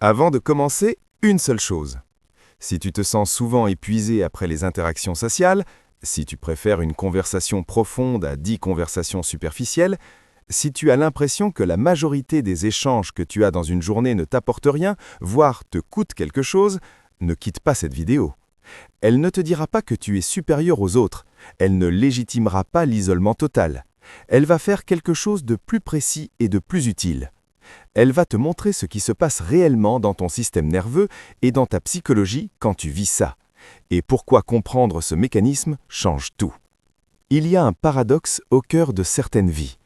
Avant de commencer, une seule chose. Si tu te sens souvent épuisé après les interactions sociales, si tu préfères une conversation profonde à 10 conversations superficielles, si tu as l'impression que la majorité des échanges que tu as dans une journée ne t'apportent rien, voire te coûtent quelque chose, ne quitte pas cette vidéo. Elle ne te dira pas que tu es supérieur aux autres, elle ne légitimera pas l'isolement total. Elle va faire quelque chose de plus précis et de plus utile. Elle va te montrer ce qui se passe réellement dans ton système nerveux et dans ta psychologie quand tu vis ça. Et pourquoi comprendre ce mécanisme change tout. Il y a un paradoxe au cœur de certaines vies.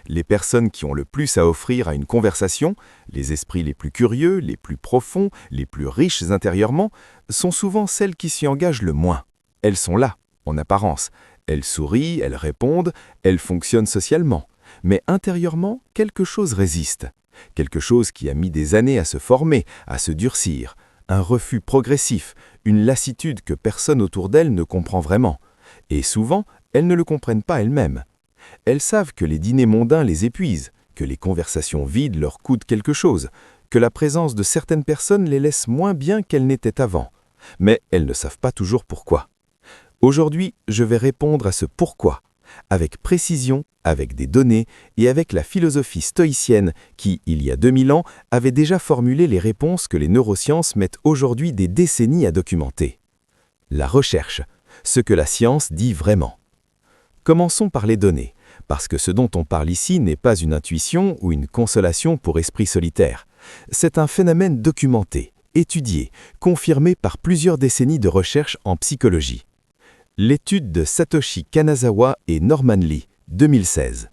Les personnes qui ont le plus à offrir à une conversation, les esprits les plus curieux, les plus profonds, les plus riches intérieurement, sont souvent celles qui s'y engagent le moins. Elles sont là, en apparence. Elles sourient, elles répondent, elles fonctionnent socialement. Mais intérieurement, quelque chose résiste. Quelque chose qui a mis des années à se former, à se durcir. Un refus progressif, une lassitude que personne autour d'elles ne comprend vraiment. Et souvent, elles ne le comprennent pas elles-mêmes. Elles savent que les dîners mondains les épuisent, que les conversations vides leur coûtent quelque chose, que la présence de certaines personnes les laisse moins bien qu'elles n'étaient avant. Mais elles ne savent pas toujours pourquoi. Aujourd'hui, je vais répondre à ce pourquoi, avec précision, avec des données et avec la philosophie stoïcienne qui, il y a 2000 ans, avait déjà formulé les réponses que les neurosciences mettent aujourd'hui des décennies à documenter. La recherche, ce que la science dit vraiment. Commençons par les données, parce que ce dont on parle ici n'est pas une intuition ou une consolation pour esprit solitaire. C'est un phénomène documenté, étudié, confirmé par plusieurs décennies de recherche en psychologie. L'étude de Satoshi Kanazawa et Norman Lee, 2016.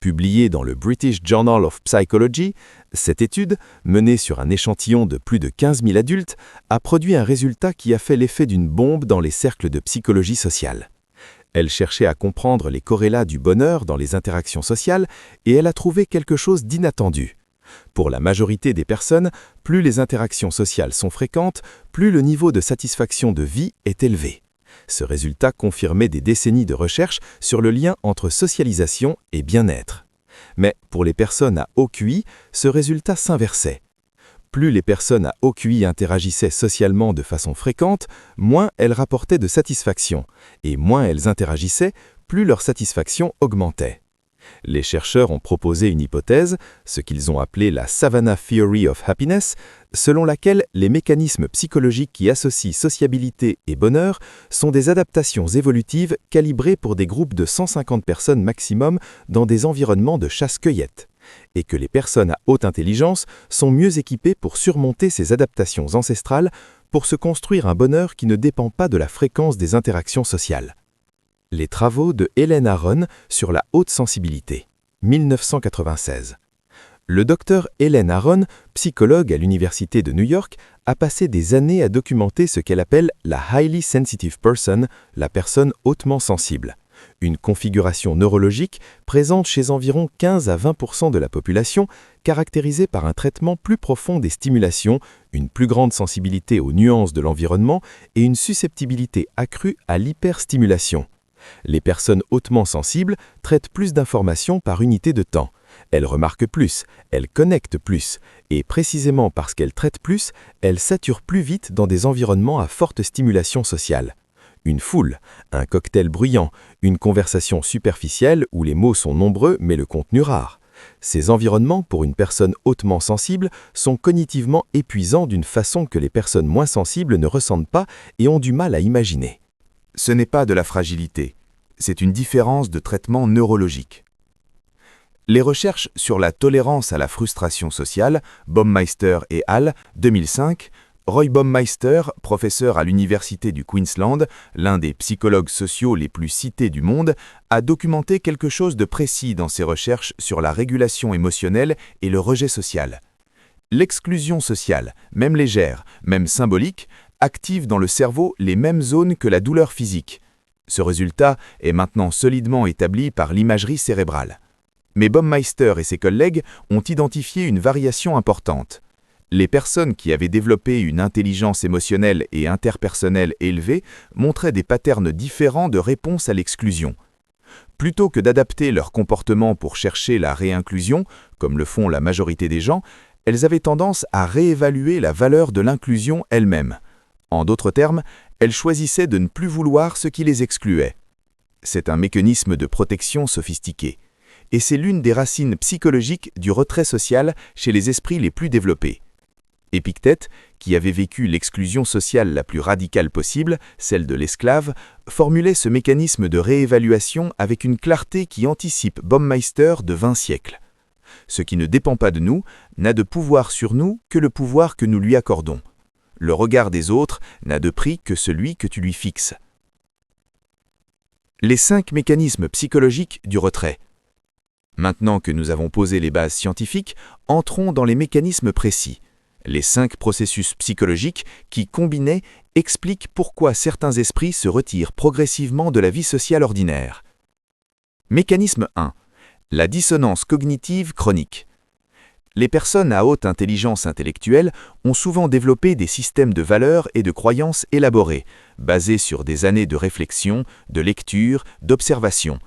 Publiée dans le British Journal of Psychology, cette étude, menée sur un échantillon de plus de 15 000 adultes, a produit un résultat qui a fait l'effet d'une bombe dans les cercles de psychologie sociale. Elle cherchait à comprendre les corrélats du bonheur dans les interactions sociales et elle a trouvé quelque chose d'inattendu. Pour la majorité des personnes, plus les interactions sociales sont fréquentes, plus le niveau de satisfaction de vie est élevé. Ce résultat confirmait des décennies de recherche sur le lien entre socialisation et bien-être. Mais pour les personnes à haut QI, ce résultat s'inversait. Plus les personnes à haut QI interagissaient socialement de façon fréquente, moins elles rapportaient de satisfaction, et moins elles interagissaient, plus leur satisfaction augmentait. Les chercheurs ont proposé une hypothèse, ce qu'ils ont appelé la Savannah Theory of Happiness, selon laquelle les mécanismes psychologiques qui associent sociabilité et bonheur sont des adaptations évolutives calibrées pour des groupes de 150 personnes maximum dans des environnements de chasse-cueillette, et que les personnes à haute intelligence sont mieux équipées pour surmonter ces adaptations ancestrales pour se construire un bonheur qui ne dépend pas de la fréquence des interactions sociales. Les travaux de Helen Aron sur la haute sensibilité, 1996. Le docteur Helen Aron, psychologue à l'Université de New York, a passé des années à documenter ce qu'elle appelle la highly sensitive person, la personne hautement sensible. Une configuration neurologique présente chez environ 15 à 20% de la population, caractérisée par un traitement plus profond des stimulations, une plus grande sensibilité aux nuances de l'environnement et une susceptibilité accrue à l'hyperstimulation. Les personnes hautement sensibles traitent plus d'informations par unité de temps. Elles remarquent plus, elles connectent plus, et précisément parce qu'elles traitent plus, elles saturent plus vite dans des environnements à forte stimulation sociale. Une foule, un cocktail bruyant, une conversation superficielle où les mots sont nombreux mais le contenu rare. Ces environnements, pour une personne hautement sensible, sont cognitivement épuisants d'une façon que les personnes moins sensibles ne ressentent pas et ont du mal à imaginer. Ce n'est pas de la fragilité, c'est une différence de traitement neurologique. Les recherches sur la tolérance à la frustration sociale, Baumeister et al., 2005, Roy Baumeister, professeur à l'Université du Queensland, l'un des psychologues sociaux les plus cités du monde, a documenté quelque chose de précis dans ses recherches sur la régulation émotionnelle et le rejet social. L'exclusion sociale, même légère, même symbolique, active dans le cerveau les mêmes zones que la douleur physique. Ce résultat est maintenant solidement établi par l'imagerie cérébrale. Mais Baumeister et ses collègues ont identifié une variation importante. Les personnes qui avaient développé une intelligence émotionnelle et interpersonnelle élevée montraient des patterns différents de réponse à l'exclusion. Plutôt que d'adapter leur comportement pour chercher la réinclusion, comme le font la majorité des gens, elles avaient tendance à réévaluer la valeur de l'inclusion elle-même. En d'autres termes, elles choisissaient de ne plus vouloir ce qui les excluait. C'est un mécanisme de protection sophistiqué. Et c'est l'une des racines psychologiques du retrait social chez les esprits les plus développés. Épictète, qui avait vécu l'exclusion sociale la plus radicale possible, celle de l'esclave, formulait ce mécanisme de réévaluation avec une clarté qui anticipe Baumeister de 20 siècles. Ce qui ne dépend pas de nous n'a de pouvoir sur nous que le pouvoir que nous lui accordons. Le regard des autres n'a de prix que celui que tu lui fixes. Les 5 mécanismes psychologiques du retrait. Maintenant que nous avons posé les bases scientifiques, entrons dans les mécanismes précis. Les 5 processus psychologiques qui, combinés, expliquent pourquoi certains esprits se retirent progressivement de la vie sociale ordinaire. Mécanisme 1. La dissonance cognitive chronique. Les personnes à haute intelligence intellectuelle ont souvent développé des systèmes de valeurs et de croyances élaborés, basés sur des années de réflexion, de lecture, d'observation.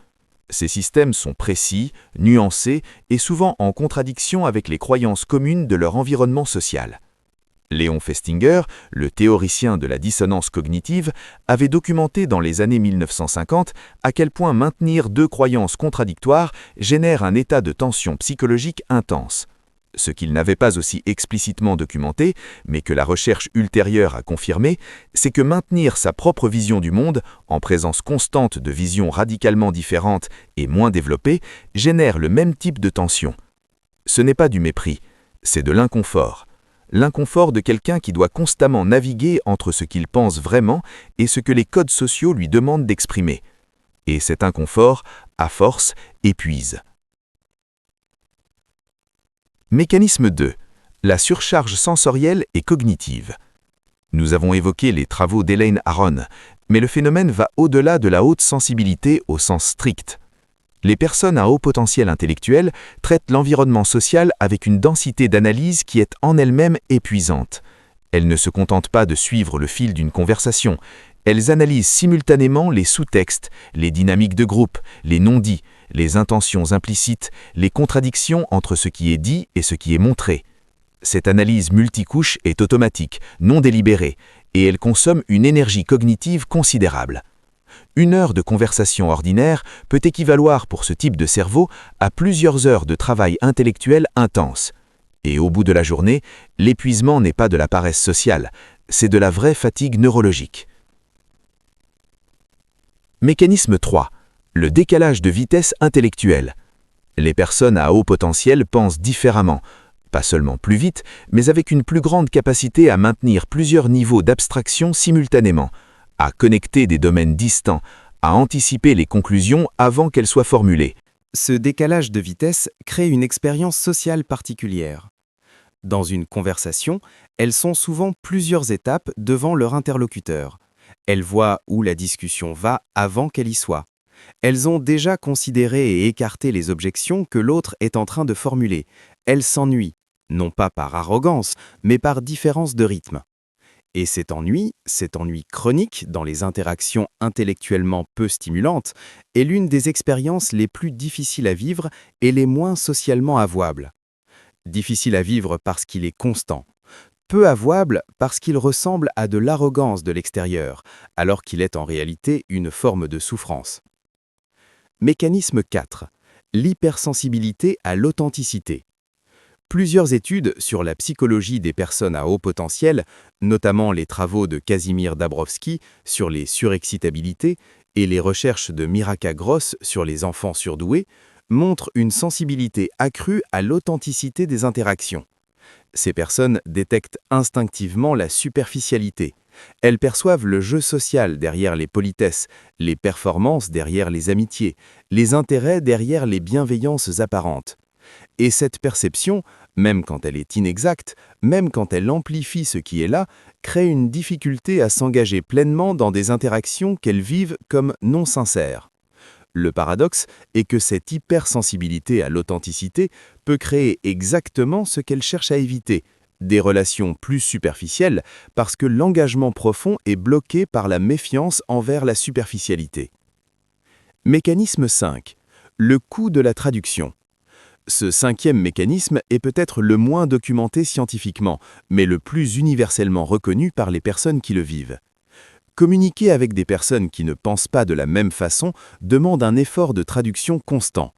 Ces systèmes sont précis, nuancés et souvent en contradiction avec les croyances communes de leur environnement social. Léon Festinger, le théoricien de la dissonance cognitive, avait documenté dans les années 1950 à quel point maintenir 2 croyances contradictoires génère un état de tension psychologique intense. Ce qu'il n'avait pas aussi explicitement documenté, mais que la recherche ultérieure a confirmé, c'est que maintenir sa propre vision du monde, en présence constante de visions radicalement différentes et moins développées, génère le même type de tension. Ce n'est pas du mépris, c'est de l'inconfort. L'inconfort de quelqu'un qui doit constamment naviguer entre ce qu'il pense vraiment et ce que les codes sociaux lui demandent d'exprimer. Et cet inconfort, à force, épuise. Mécanisme 2. La surcharge sensorielle et cognitive. Nous avons évoqué les travaux d'Elaine Aron, mais le phénomène va au-delà de la haute sensibilité au sens strict. Les personnes à haut potentiel intellectuel traitent l'environnement social avec une densité d'analyse qui est en elle-même épuisante. Elles ne se contentent pas de suivre le fil d'une conversation, elles analysent simultanément les sous-textes, les dynamiques de groupe, les non-dits, les intentions implicites, les contradictions entre ce qui est dit et ce qui est montré. Cette analyse multicouche est automatique, non délibérée, et elle consomme une énergie cognitive considérable. 1 heure de conversation ordinaire peut équivaloir pour ce type de cerveau à plusieurs heures de travail intellectuel intense. Et au bout de la journée, l'épuisement n'est pas de la paresse sociale, c'est de la vraie fatigue neurologique. Mécanisme 3. Le décalage de vitesse intellectuelle. Les personnes à haut potentiel pensent différemment, pas seulement plus vite, mais avec une plus grande capacité à maintenir plusieurs niveaux d'abstraction simultanément, à connecter des domaines distants, à anticiper les conclusions avant qu'elles soient formulées. Ce décalage de vitesse crée une expérience sociale particulière. Dans une conversation, elles sont souvent plusieurs étapes devant leur interlocuteur. Elles voient où la discussion va avant qu'elle y soit. Elles ont déjà considéré et écarté les objections que l'autre est en train de formuler. Elles s'ennuient, non pas par arrogance, mais par différence de rythme. Et cet ennui chronique dans les interactions intellectuellement peu stimulantes, est l'une des expériences les plus difficiles à vivre et les moins socialement avouables. Difficile à vivre parce qu'il est constant. Peu avouable parce qu'il ressemble à de l'arrogance de l'extérieur, alors qu'il est en réalité une forme de souffrance. Mécanisme 4. L'hypersensibilité à l'authenticité. Plusieurs études sur la psychologie des personnes à haut potentiel, notamment les travaux de Casimir Dabrowski sur les surexcitabilités et les recherches de Miraka Gross sur les enfants surdoués, montrent une sensibilité accrue à l'authenticité des interactions. Ces personnes détectent instinctivement la superficialité. Elles perçoivent le jeu social derrière les politesses, les performances derrière les amitiés, les intérêts derrière les bienveillances apparentes. Et cette perception, même quand elle est inexacte, même quand elle amplifie ce qui est là, crée une difficulté à s'engager pleinement dans des interactions qu'elles vivent comme non sincères. Le paradoxe est que cette hypersensibilité à l'authenticité peut créer exactement ce qu'elle cherche à éviter, des relations plus superficielles parce que l'engagement profond est bloqué par la méfiance envers la superficialité. Mécanisme 5. Le coût de la traduction. Ce cinquième mécanisme est peut-être le moins documenté scientifiquement, mais le plus universellement reconnu par les personnes qui le vivent. Communiquer avec des personnes qui ne pensent pas de la même façon demande un effort de traduction constant.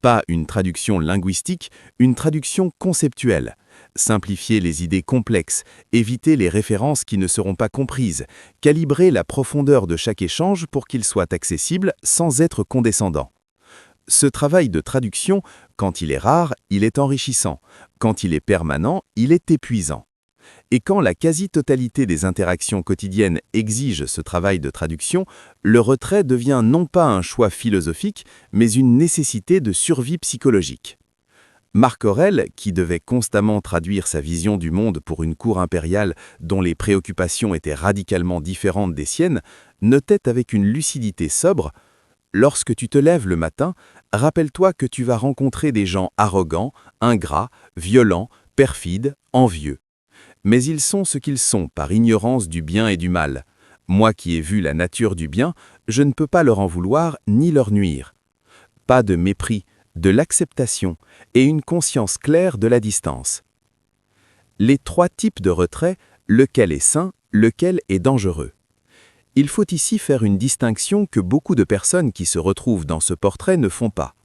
Pas une traduction linguistique, une traduction conceptuelle. Simplifier les idées complexes, éviter les références qui ne seront pas comprises, calibrer la profondeur de chaque échange pour qu'il soit accessible sans être condescendant. Ce travail de traduction, quand il est rare, il est enrichissant. Quand il est permanent, il est épuisant. Et quand la quasi-totalité des interactions quotidiennes exige ce travail de traduction, le retrait devient non pas un choix philosophique, mais une nécessité de survie psychologique. Marc Aurèle, qui devait constamment traduire sa vision du monde pour une cour impériale dont les préoccupations étaient radicalement différentes des siennes, notait avec une lucidité sobre « Lorsque tu te lèves le matin, rappelle-toi que tu vas rencontrer des gens arrogants, ingrats, violents, perfides, envieux. Mais ils sont ce qu'ils sont par ignorance du bien et du mal. Moi qui ai vu la nature du bien, je ne peux pas leur en vouloir ni leur nuire. Pas de mépris, de l'acceptation et une conscience claire de la distance. Les trois types de retrait, lequel est sain, lequel est dangereux. Il faut ici faire une distinction que beaucoup de personnes qui se retrouvent dans ce portrait ne font pas.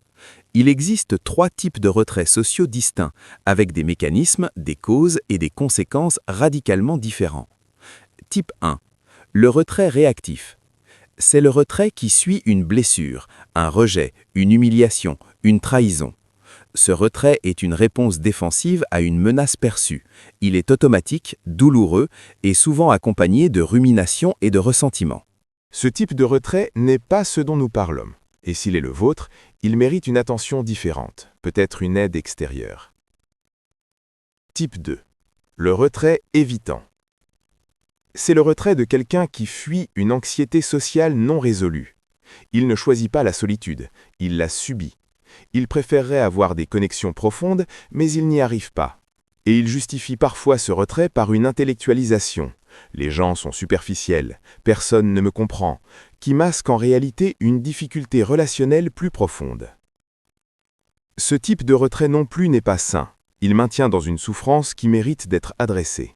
Il existe trois types de retraits sociaux distincts, avec des mécanismes, des causes et des conséquences radicalement différents. Type 1. Le retrait réactif. C'est le retrait qui suit une blessure, un rejet, une humiliation, une trahison. Ce retrait est une réponse défensive à une menace perçue. Il est automatique, douloureux et souvent accompagné de rumination et de ressentiment. Ce type de retrait n'est pas ce dont nous parlons. Et s'il est le vôtre, il mérite une attention différente, peut-être une aide extérieure. Type 2. Le retrait évitant. C'est le retrait de quelqu'un qui fuit une anxiété sociale non résolue. Il ne choisit pas la solitude, il la subit. Il préférerait avoir des connexions profondes, mais il n'y arrive pas. Et il justifie parfois ce retrait par une intellectualisation. Les gens sont superficiels, personne ne me comprend, qui masque en réalité une difficulté relationnelle plus profonde. Ce type de retrait non plus n'est pas sain. Il maintient dans une souffrance qui mérite d'être adressée.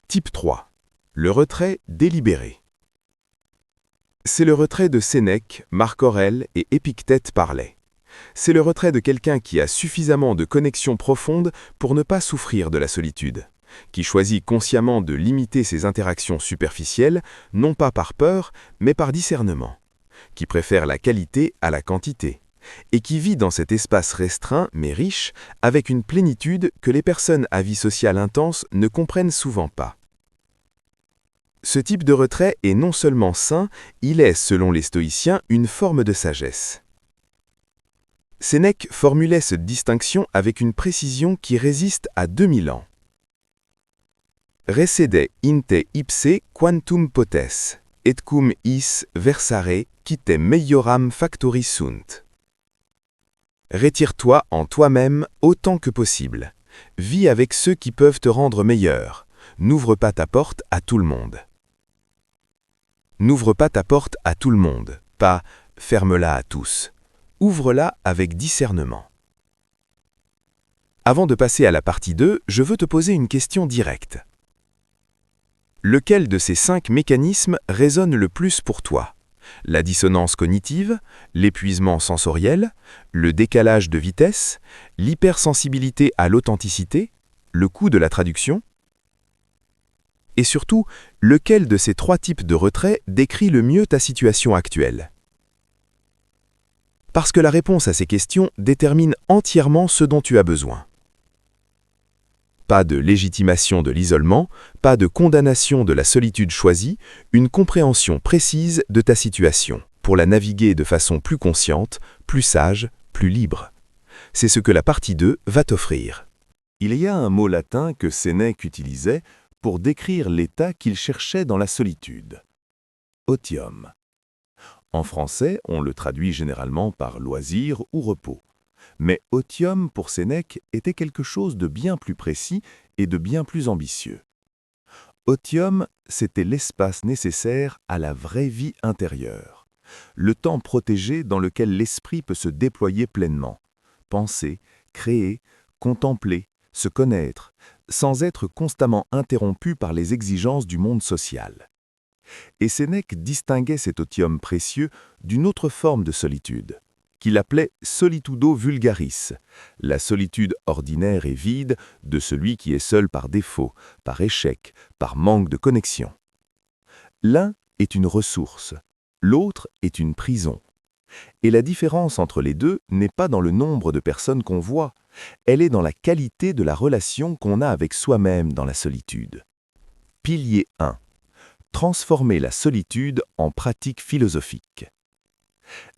Type 3. Le retrait délibéré. C'est le retrait de Sénèque, Marc Aurèle et Épictète parlaient. C'est le retrait de quelqu'un qui a suffisamment de connexions profondes pour ne pas souffrir de la solitude, qui choisit consciemment de limiter ses interactions superficielles, non pas par peur, mais par discernement, qui préfère la qualité à la quantité, et qui vit dans cet espace restreint mais riche, avec une plénitude que les personnes à vie sociale intense ne comprennent souvent pas. Ce type de retrait est non seulement sain, il est, selon les stoïciens, une forme de sagesse. Sénèque formulait cette distinction avec une précision qui résiste à 2000 ans. Recede inte ipse quantum potes, et cum is versare quite meioram factori sunt. Retire-toi en toi-même autant que possible. Vis avec ceux qui peuvent te rendre meilleur. N'ouvre pas ta porte à tout le monde. N'ouvre pas ta porte à tout le monde, pas « ferme-la à tous ». Ouvre-la avec discernement. Avant de passer à la partie 2, je veux te poser une question directe. Lequel de ces 5 mécanismes résonne le plus pour toi? La dissonance cognitive, l'épuisement sensoriel, le décalage de vitesse, l'hypersensibilité à l'authenticité, le coût de la traduction? Et surtout, lequel de ces 3 types de retrait décrit le mieux ta situation actuelle? Parce que la réponse à ces questions détermine entièrement ce dont tu as besoin. Pas de légitimation de l'isolement, pas de condamnation de la solitude choisie, une compréhension précise de ta situation, pour la naviguer de façon plus consciente, plus sage, plus libre. C'est ce que la partie 2 va t'offrir. Il y a un mot latin que Sénèque utilisait pour décrire l'état qu'il cherchait dans la solitude. Otium. En français, on le traduit généralement par loisir ou repos. Mais otium pour Sénèque était quelque chose de bien plus précis et de bien plus ambitieux. Otium, c'était l'espace nécessaire à la vraie vie intérieure, le temps protégé dans lequel l'esprit peut se déployer pleinement, penser, créer, contempler, se connaître, sans être constamment interrompu par les exigences du monde social. Et Sénèque distinguait cet otium précieux d'une autre forme de solitude, qu'il appelait solitudo vulgaris, la solitude ordinaire et vide de celui qui est seul par défaut, par échec, par manque de connexion. L'un est une ressource, l'autre est une prison. Et la différence entre les deux n'est pas dans le nombre de personnes qu'on voit, elle est dans la qualité de la relation qu'on a avec soi-même dans la solitude. Pilier 1. Transformer la solitude en pratique philosophique.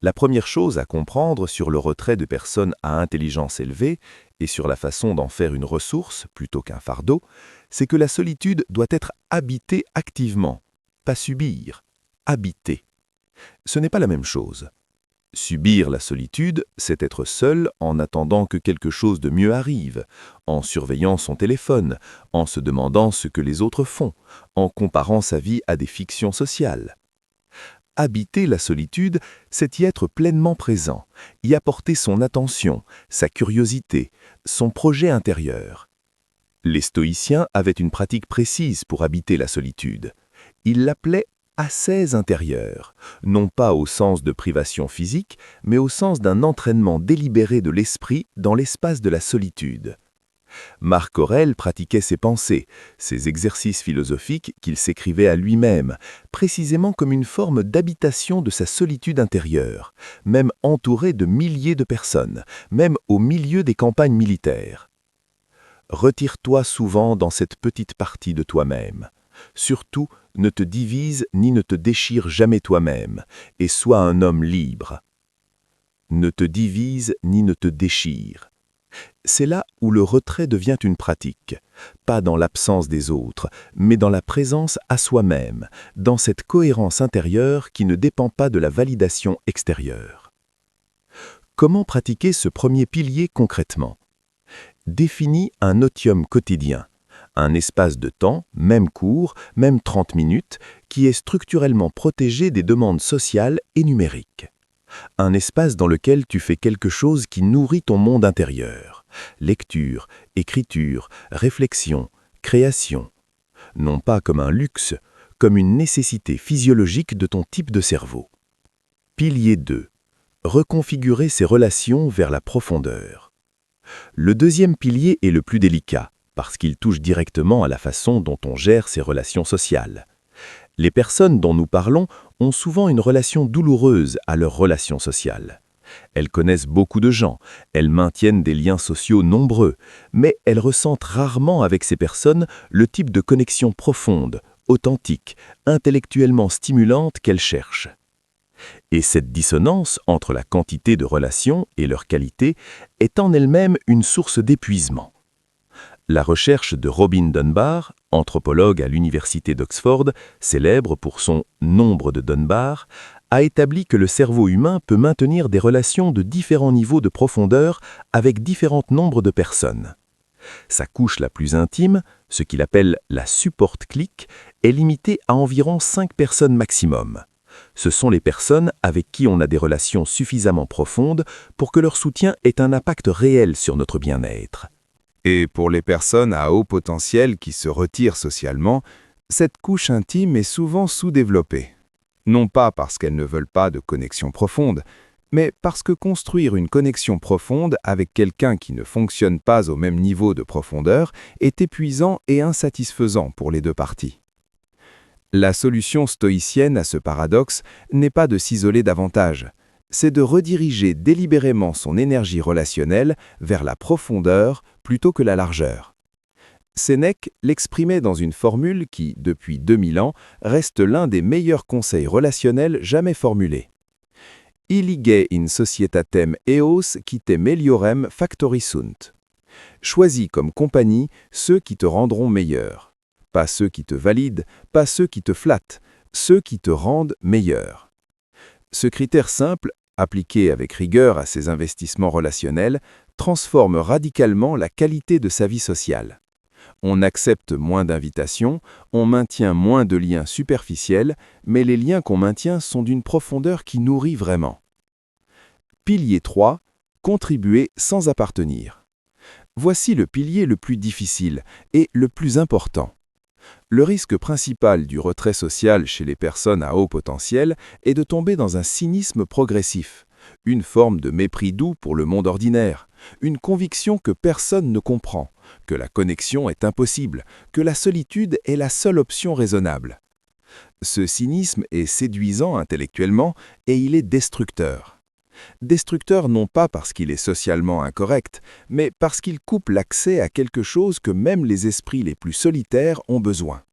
La première chose à comprendre sur le retrait de personnes à intelligence élevée et sur la façon d'en faire une ressource plutôt qu'un fardeau, c'est que la solitude doit être habitée activement, pas subir, habiter. Ce n'est pas la même chose. Subir la solitude, c'est être seul en attendant que quelque chose de mieux arrive, en surveillant son téléphone, en se demandant ce que les autres font, en comparant sa vie à des fictions sociales. Habiter la solitude, c'est y être pleinement présent, y apporter son attention, sa curiosité, son projet intérieur. Les stoïciens avaient une pratique précise pour habiter la solitude. Ils l'appelaient ascèse intérieure, non pas au sens de privation physique, mais au sens d'un entraînement délibéré de l'esprit dans l'espace de la solitude. Marc Aurèle pratiquait ses pensées, ces exercices philosophiques qu'il s'écrivait à lui-même, précisément comme une forme d'habitation de sa solitude intérieure, même entouré de milliers de personnes, même au milieu des campagnes militaires. Retire-toi souvent dans cette petite partie de toi-même. Surtout, ne te divise ni ne te déchire jamais toi-même, et sois un homme libre. Ne te divise ni ne te déchire. C'est là où le retrait devient une pratique, pas dans l'absence des autres, mais dans la présence à soi-même, dans cette cohérence intérieure qui ne dépend pas de la validation extérieure. Comment pratiquer ce premier pilier concrètement ? Définis un otium quotidien, un espace de temps, même court, même 30 minutes, qui est structurellement protégé des demandes sociales et numériques. Un espace dans lequel tu fais quelque chose qui nourrit ton monde intérieur. Lecture, écriture, réflexion, création. Non pas comme un luxe, comme une nécessité physiologique de ton type de cerveau. Pilier 2. Reconfigurer ses relations vers la profondeur. Le deuxième pilier est le plus délicat, parce qu'il touche directement à la façon dont on gère ses relations sociales. Les personnes dont nous parlons ont souvent une relation douloureuse à leurs relations sociales. Elles connaissent beaucoup de gens, elles maintiennent des liens sociaux nombreux, mais elles ressentent rarement avec ces personnes le type de connexion profonde, authentique, intellectuellement stimulante qu'elles cherchent. Et cette dissonance entre la quantité de relations et leur qualité est en elle-même une source d'épuisement. La recherche de Robin Dunbar, anthropologue à l'université d'Oxford, célèbre pour son « nombre de Dunbar », a établi que le cerveau humain peut maintenir des relations de différents niveaux de profondeur avec différents nombres de personnes. Sa couche la plus intime, ce qu'il appelle la support clique, est limitée à environ 5 personnes maximum. Ce sont les personnes avec qui on a des relations suffisamment profondes pour que leur soutien ait un impact réel sur notre bien-être. Et pour les personnes à haut potentiel qui se retirent socialement, cette couche intime est souvent sous-développée. Non pas parce qu'elles ne veulent pas de connexion profonde, mais parce que construire une connexion profonde avec quelqu'un qui ne fonctionne pas au même niveau de profondeur est épuisant et insatisfaisant pour les deux parties. La solution stoïcienne à ce paradoxe n'est pas de s'isoler davantage, c'est de rediriger délibérément son énergie relationnelle vers la profondeur plutôt que la largeur. Sénèque l'exprimait dans une formule qui, depuis 2000 ans, reste l'un des meilleurs conseils relationnels jamais formulés. « Illige in societatem eos qui te meliorem factorisunt » Choisis comme compagnie ceux qui te rendront meilleur. Pas ceux qui te valident, pas ceux qui te flattent, ceux qui te rendent meilleur. Ce critère simple, appliqué avec rigueur à ses investissements relationnels, transforme radicalement la qualité de sa vie sociale. On accepte moins d'invitations, on maintient moins de liens superficiels, mais les liens qu'on maintient sont d'une profondeur qui nourrit vraiment. Pilier 3. contribuer sans appartenir. Voici le pilier le plus difficile et le plus important. Le risque principal du retrait social chez les personnes à haut potentiel est de tomber dans un cynisme progressif, une forme de mépris doux pour le monde ordinaire, une conviction que personne ne comprend, que la connexion est impossible, que la solitude est la seule option raisonnable. Ce cynisme est séduisant intellectuellement et il est destructeur. Destructeur non pas parce qu'il est socialement incorrect, mais parce qu'il coupe l'accès à quelque chose que même les esprits les plus solitaires ont besoin.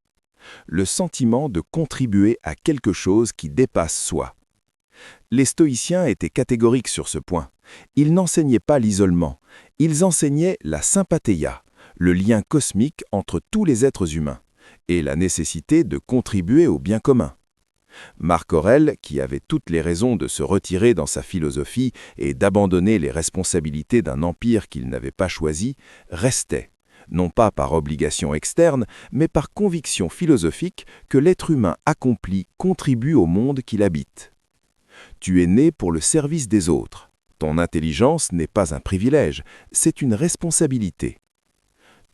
Le sentiment de contribuer à quelque chose qui dépasse soi. Les stoïciens étaient catégoriques sur ce point. Ils n'enseignaient pas l'isolement, ils enseignaient la sympatheia, le lien cosmique entre tous les êtres humains, et la nécessité de contribuer au bien commun. Marc Aurèle, qui avait toutes les raisons de se retirer dans sa philosophie et d'abandonner les responsabilités d'un empire qu'il n'avait pas choisi, restait, non pas par obligation externe, mais par conviction philosophique que l'être humain accompli contribue au monde qu'il habite. Tu es né pour le service des autres. Ton intelligence n'est pas un privilège, c'est une responsabilité.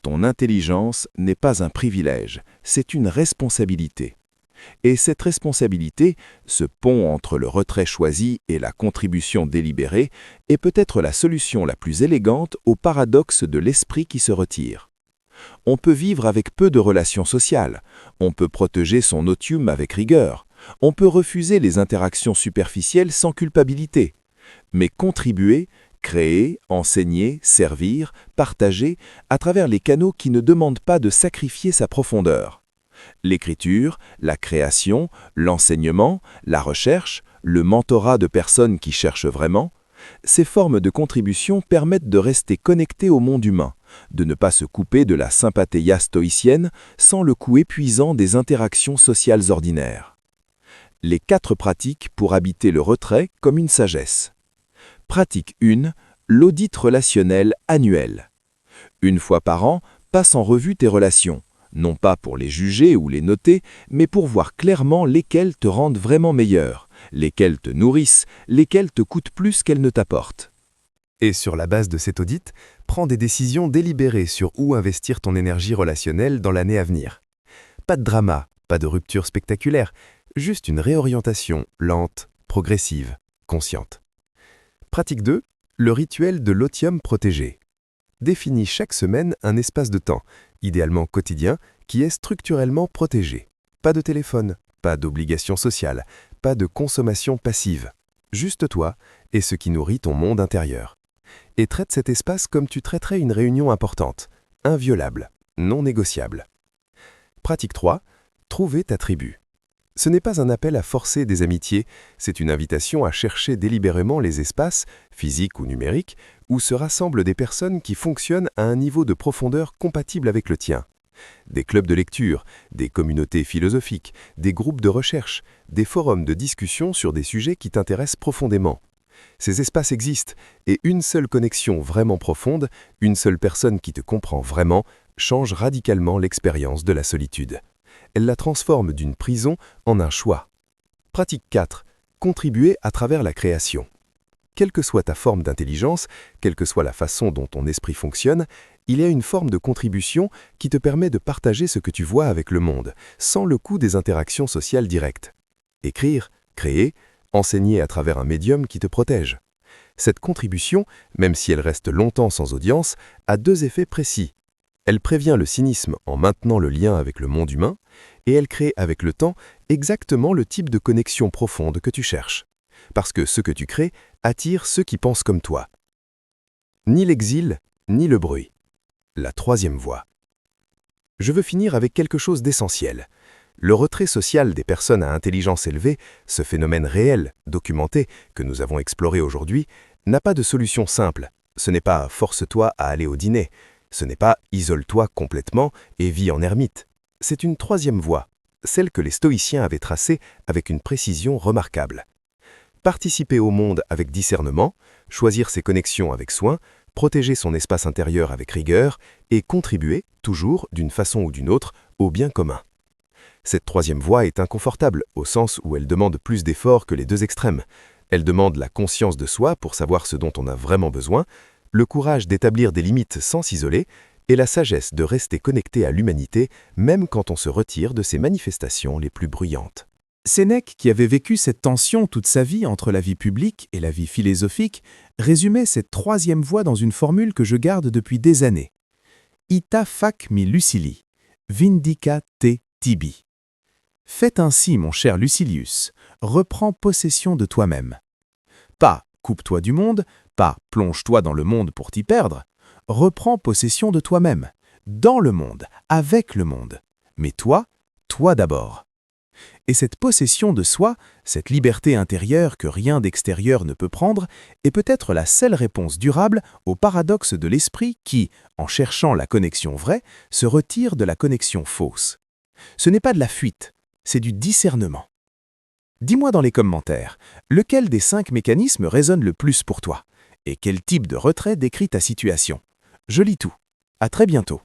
Ton intelligence n'est pas un privilège, c'est une responsabilité. Et cette responsabilité, ce pont entre le retrait choisi et la contribution délibérée, est peut-être la solution la plus élégante au paradoxe de l'esprit qui se retire. On peut vivre avec peu de relations sociales, on peut protéger son otium avec rigueur, on peut refuser les interactions superficielles sans culpabilité, mais contribuer, créer, enseigner, servir, partager, à travers les canaux qui ne demandent pas de sacrifier sa profondeur. L'écriture, la création, l'enseignement, la recherche, le mentorat de personnes qui cherchent vraiment, ces formes de contribution permettent de rester connecté au monde humain, de ne pas se couper de la sympatheia stoïcienne sans le coût épuisant des interactions sociales ordinaires. Les 4 pratiques pour habiter le retrait comme une sagesse. Pratique 1, l'audit relationnel annuel. Une fois par an, passe en revue tes relations. Non pas pour les juger ou les noter, mais pour voir clairement lesquelles te rendent vraiment meilleur, lesquelles te nourrissent, lesquelles te coûtent plus qu'elles ne t'apportent. Et sur la base de cet audit, prends des décisions délibérées sur où investir ton énergie relationnelle dans l'année à venir. Pas de drama, pas de rupture spectaculaire, juste une réorientation lente, progressive, consciente. Pratique 2, le rituel de l'otium protégé. Définis chaque semaine un espace de temps, idéalement quotidien, qui est structurellement protégé. Pas de téléphone, pas d'obligation sociale, pas de consommation passive. Juste toi et ce qui nourrit ton monde intérieur. Et traite cet espace comme tu traiterais une réunion importante, inviolable, non négociable. Pratique 3, trouver ta tribu. Ce n'est pas un appel à forcer des amitiés, c'est une invitation à chercher délibérément les espaces, physiques ou numériques, où se rassemblent des personnes qui fonctionnent à un niveau de profondeur compatible avec le tien. Des clubs de lecture, des communautés philosophiques, des groupes de recherche, des forums de discussion sur des sujets qui t'intéressent profondément. Ces espaces existent, et une seule connexion vraiment profonde, une seule personne qui te comprend vraiment, change radicalement l'expérience de la solitude. Elle la transforme d'une prison en un choix. Pratique 4. Contribuer à travers la création. Quelle que soit ta forme d'intelligence, quelle que soit la façon dont ton esprit fonctionne, il y a une forme de contribution qui te permet de partager ce que tu vois avec le monde, sans le coût des interactions sociales directes. Écrire, créer, enseigner à travers un médium qui te protège. Cette contribution, même si elle reste longtemps sans audience, a 2 effets précis. Elle prévient le cynisme en maintenant le lien avec le monde humain, et elle crée avec le temps exactement le type de connexion profonde que tu cherches. Parce que ce que tu crées attire ceux qui pensent comme toi. Ni l'exil, ni le bruit. La 3e voie. Je veux finir avec quelque chose d'essentiel. Le retrait social des personnes à intelligence élevée, ce phénomène réel, documenté, que nous avons exploré aujourd'hui, n'a pas de solution simple. Ce n'est pas « force-toi à aller au dîner ». Ce n'est pas « isole-toi complètement et vis en ermite ». C'est une 3e voie, celle que les stoïciens avaient tracée avec une précision remarquable. Participer au monde avec discernement, choisir ses connexions avec soin, protéger son espace intérieur avec rigueur et contribuer, toujours, d'une façon ou d'une autre, au bien commun. Cette 3e voie est inconfortable, au sens où elle demande plus d'efforts que les 2 extrêmes. Elle demande la conscience de soi pour savoir ce dont on a vraiment besoin, le courage d'établir des limites sans s'isoler et la sagesse de rester connecté à l'humanité même quand on se retire de ses manifestations les plus bruyantes. Sénèque, qui avait vécu cette tension toute sa vie entre la vie publique et la vie philosophique, résumait cette troisième voie dans une formule que je garde depuis des années. Ita fac mi Lucili, vindica te tibi. Faites ainsi, mon cher Lucilius, reprends possession de toi-même. Pas coupe-toi du monde, pas plonge-toi dans le monde pour t'y perdre. Reprends possession de toi-même, dans le monde, avec le monde. Mais toi d'abord. Et cette possession de soi, cette liberté intérieure que rien d'extérieur ne peut prendre, est peut-être la seule réponse durable au paradoxe de l'esprit qui, en cherchant la connexion vraie, se retire de la connexion fausse. Ce n'est pas de la fuite, c'est du discernement. Dis-moi dans les commentaires, lequel des 5 mécanismes résonne le plus pour toi? Et quel type de retrait décrit ta situation? Je lis tout. À très bientôt.